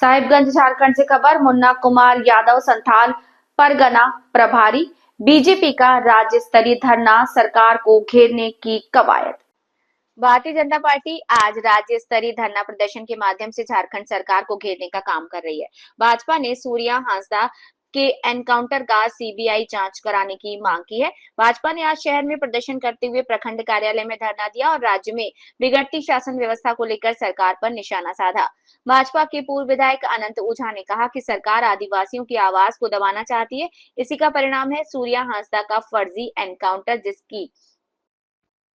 साहिबगंज झारखंड से खबर। मुन्ना कुमार यादव संथाल परगना प्रभारी। बीजेपी का राज्य स्तरीय धरना, सरकार को घेरने की कवायद। भारतीय जनता पार्टी आज राज्य स्तरीय धरना प्रदर्शन के माध्यम से झारखंड सरकार को घेरने का काम कर रही है। भाजपा ने सूर्या हांसदा के एनकाउंटर का सीबीआई जांच कराने की मांग की है। भाजपा ने आज शहर में प्रदर्शन करते हुए प्रखंड कार्यालय में धरना दिया और राज्य में बिगड़ती शासन व्यवस्था को लेकर सरकार पर निशाना साधा। भाजपा के पूर्व विधायक अनंत ओझा ने कहा कि सरकार आदिवासियों की आवाज को दबाना चाहती है। इसी का परिणाम है सूर्या हांसदा का फर्जी एनकाउंटर, जिसकी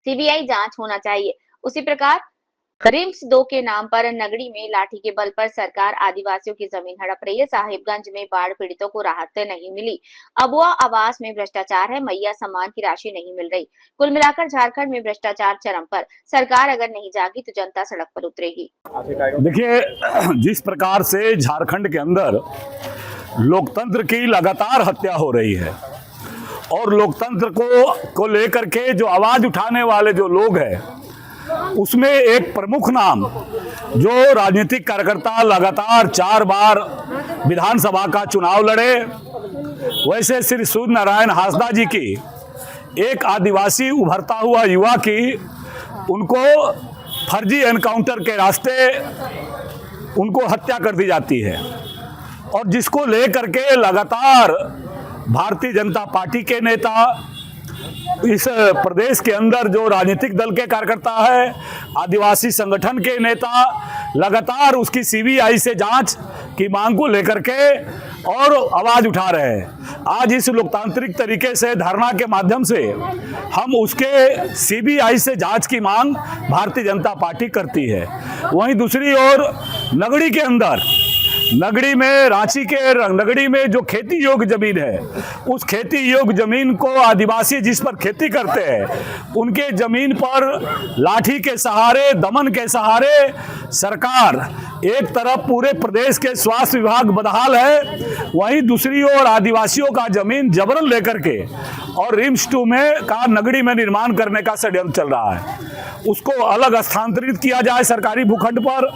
सीबीआई जांच होना चाहिए। उसी प्रकार रिम्स 2 के नाम पर नगड़ी में लाठी के बल पर सरकार आदिवासियों की जमीन हड़प रही है। साहिबगंज में बाढ़ पीड़ितों को राहत नहीं मिली। अबुआ आवास में भ्रष्टाचार है। मैया सम्मान की राशि नहीं मिल रही। कुल मिलाकर झारखंड में भ्रष्टाचार चरम पर। सरकार अगर नहीं जागी तो जनता सड़क पर उतरेगी। देखिए, जिस प्रकार से झारखंड के अंदर लोकतंत्र की लगातार हत्या हो रही है और लोकतंत्र को लेकर के जो आवाज उठाने वाले जो लोग हैं, उसमें एक प्रमुख नाम जो राजनीतिक कार्यकर्ता लगातार 4 बार विधानसभा का चुनाव लड़े, वैसे श्री सूर्य नारायण हांसदा जी की एक आदिवासी उभरता हुआ युवा की उनको फर्जी एनकाउंटर के रास्ते उनको हत्या कर दी जाती है और जिसको लेकर के लगातार भारतीय जनता पार्टी के नेता, इस प्रदेश के अंदर जो राजनीतिक दल के कार्यकर्ता है, आदिवासी संगठन के नेता लगातार उसकी सीबीआई से जांच की मांग को लेकर के और आवाज उठा रहे हैं। आज इस लोकतांत्रिक तरीके से धरना के माध्यम से हम उसके सीबीआई से जांच की मांग भारतीय जनता पार्टी करती है। वहीं दूसरी ओर नगड़ी के अंदर, नगड़ी में, रांची के नगड़ी में जो खेती योग्य जमीन है, उस खेती योग्य जमीन को आदिवासी जिस पर खेती करते हैं, उनके जमीन पर लाठी के सहारे, दमन के सहारे सरकार एक तरफ पूरे प्रदेश के स्वास्थ्य विभाग बदहाल है, वहीं दूसरी ओर आदिवासियों का जमीन जबरन लेकर के और रिम्स 2 में का नगड़ी में निर्माण करने का षड्यंत्र चल रहा है। उसको अलग स्थानांतरित किया जाए सरकारी भूखंड पर।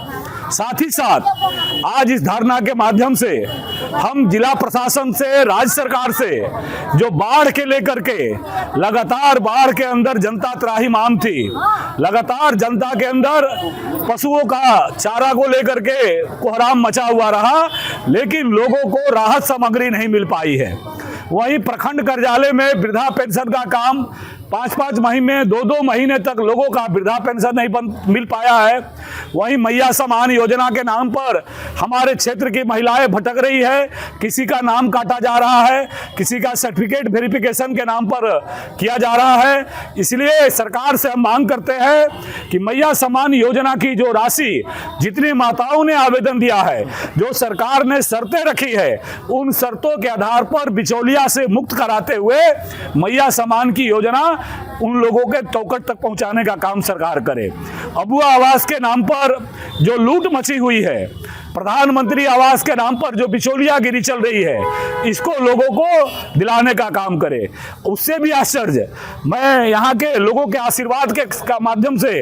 साथ ही साथ आज इस धरना के माध्यम से हम जिला प्रशासन से, राज्य सरकार से, जो बाढ़ के लेकर के लगातार बाढ़ के अंदर जनता त्राहिमाम थी, लगातार जनता के अंदर पशुओं का चारा को लेकर के कोहराम मचा हुआ रहा, लेकिन लोगों को राहत सामग्री नहीं मिल पाई है। वहीं प्रखंड कार्यालय में वृद्धा पेंशन का काम 5-5 महीने, 2-2 महीने तक लोगों का वृद्धा पेंशन नहीं मिल पाया है। वहीं मैया सम्मान योजना के नाम पर हमारे क्षेत्र की महिलाएं भटक रही है। किसी का नाम काटा जा रहा है, किसी का सर्टिफिकेट वेरिफिकेशन के नाम पर किया जा रहा है। इसलिए सरकार से हम मांग करते हैं कि मैया सम्मान योजना की जो राशि जितनी माताओं ने आवेदन दिया है, जो सरकार ने शर्तें रखी है, उन शर्तों के आधार पर बिचौलिया से मुक्त कराते हुए मैया सम्मान की योजना उन लोगों के टोकट तक पहुंचाने का काम सरकार करे। अबुआ आवास के नाम पर जो लूट मची हुई है, प्रधानमंत्री आवास के नाम पर जो बिचौलियागिरी चल रही है, इसको लोगों को दिलाने का काम करे। उससे भी आश्चर्य, मैं यहाँ के लोगों के आशीर्वाद के माध्यम से,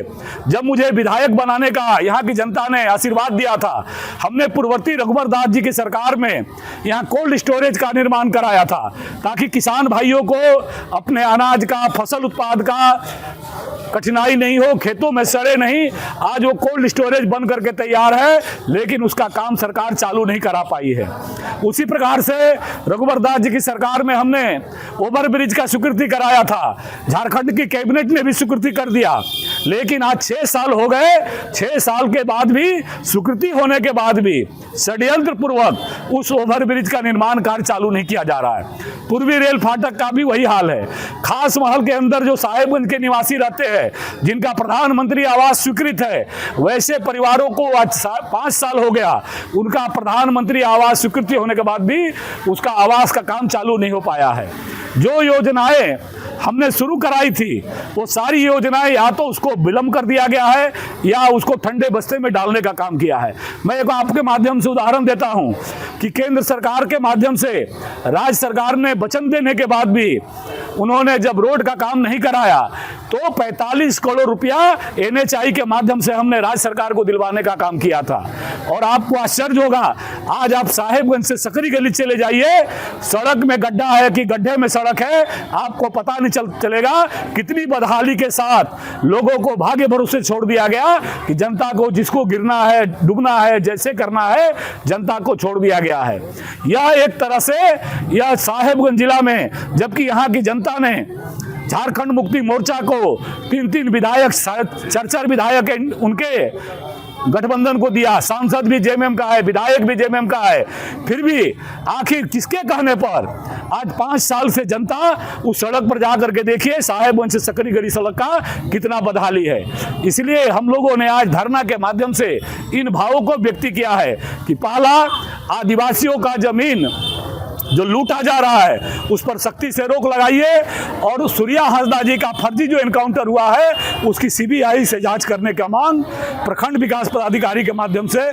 जब मुझे विधायक बनाने का यहाँ की जनता ने आशीर्वाद दिया था, हमने पूर्ववर्ती रघुवर दास जी की सरकार में यहाँ कोल्ड स्टोरेज का निर्माण कराया था, ताकि किसान भाइयों को अपने अनाज का, फसल उत्पाद का कठिनाई नहीं हो, खेतों में सड़े नहीं। आज वो कोल्ड स्टोरेज बन करके तैयार है, लेकिन उसका काम सरकार चालू नहीं करा पाई है। उसी प्रकार से रघुवर दास जी की सरकार में हमने ओवरब्रिज का स्वीकृति कराया था, झारखंड की कैबिनेट ने भी स्वीकृति कर दिया, लेकिन आज 6 साल हो गए। 6 साल के बाद भी, स्वीकृति होने के बाद भी षड्यंत्र पूर्वक उस ओवरब्रिज का निर्माण कार्य चालू नहीं किया जा रहा है। पूर्वी रेल फाटक का भी वही हाल है। खास महल के अंदर जो साहेबगंज के निवासी रहते हैं, जिनका प्रधानमंत्री आवास स्वीकृत है, वैसे परिवारों को आज 5 साल हो गया, उनका प्रधानमंत्री आवास स्वीकृति होने के बाद भी उसका आवास का काम चालू नहीं हो पाया है। जो योजनाएं हमने शुरू कराई थी, वो सारी योजनाएं या तो उसको विलंब कर दिया गया है या उसको ठंडे बस्ते में डालने का काम किया है। मैं एक आपके माध्यम से उदाहरण देता हूं कि केंद्र सरकार के माध्यम से राज्य सरकार ने वचन देने के बाद भी उन्होंने जब रोड का काम नहीं कराया, तो 45 करोड़ रुपया NHI के माध्यम से हमने राज्य सरकार को दिलवाने का काम किया था। और आपको आश्चर्य होगा, आज आप साहेबगंज से सकरी गली चले जाइए, सड़क में गड्ढा है कि गड्ढे में सड़क है, आपको पता नहीं चलेगा। कितनी बदहाली के साथ लोगों को भाग्य भरोसे छोड़ दिया गया कि जनता को जिसको गिरना है, डूबना है, जैसे करना है, जनता को छोड़ दिया गया है। यह एक तरह से यह साहेबगंज जिला में, जबकि यहाँ की जनता ने झारखंड मुक्ति मोर्चा को 3 विधायक, 4 विधायक उनके गठबंधन को दिया, सांसद भी जेएमएम का है, विधायक भी जेएमएम का है, फिर भी आखिर किसके कहने पर आज 5 साल से जनता उस सड़क पर जाकर के देखिए साहेबगंज से सकरी गली सड़क का कितना बदहाली है। इसलिए हम लोगों ने आज धरना के माध्यम से इन भावों को व्यक्त किया है कि पहला, आदिवासियों का जमीन जो लूटा जा रहा है उस पर सख्ती से रोक लगाइए, और सूर्या हांसदा जी का फर्जी जो एनकाउंटर हुआ है उसकी CBI से जांच करने का मांग प्रखंड विकास पदाधिकारी के माध्यम से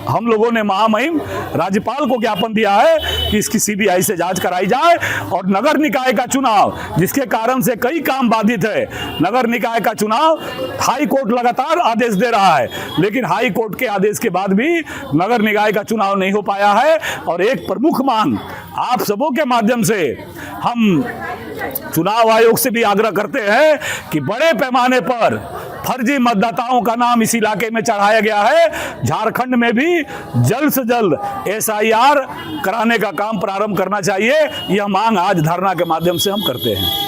हम लोगों ने महामहिम राज्यपाल को ज्ञापन दिया है कि इसकी CBI से जांच कराई जाए। और नगर निकाय का चुनाव, जिसके कारण से कई काम बाधित है, नगर निकाय का चुनाव हाई कोर्ट लगातार आदेश दे रहा है, लेकिन हाई कोर्ट के आदेश के बाद भी नगर निकाय का चुनाव नहीं हो पाया है। और एक प्रमुख मांग आप सबों के माध्यम से हम चुनाव आयोग से भी आग्रह करते हैं कि बड़े पैमाने पर फर्जी मतदाताओं का नाम इस इलाके में चढ़ाया गया है, झारखंड में भी जल्द से जल्द SIR कराने का काम प्रारंभ करना चाहिए। यह मांग आज धरना के माध्यम से हम करते हैं।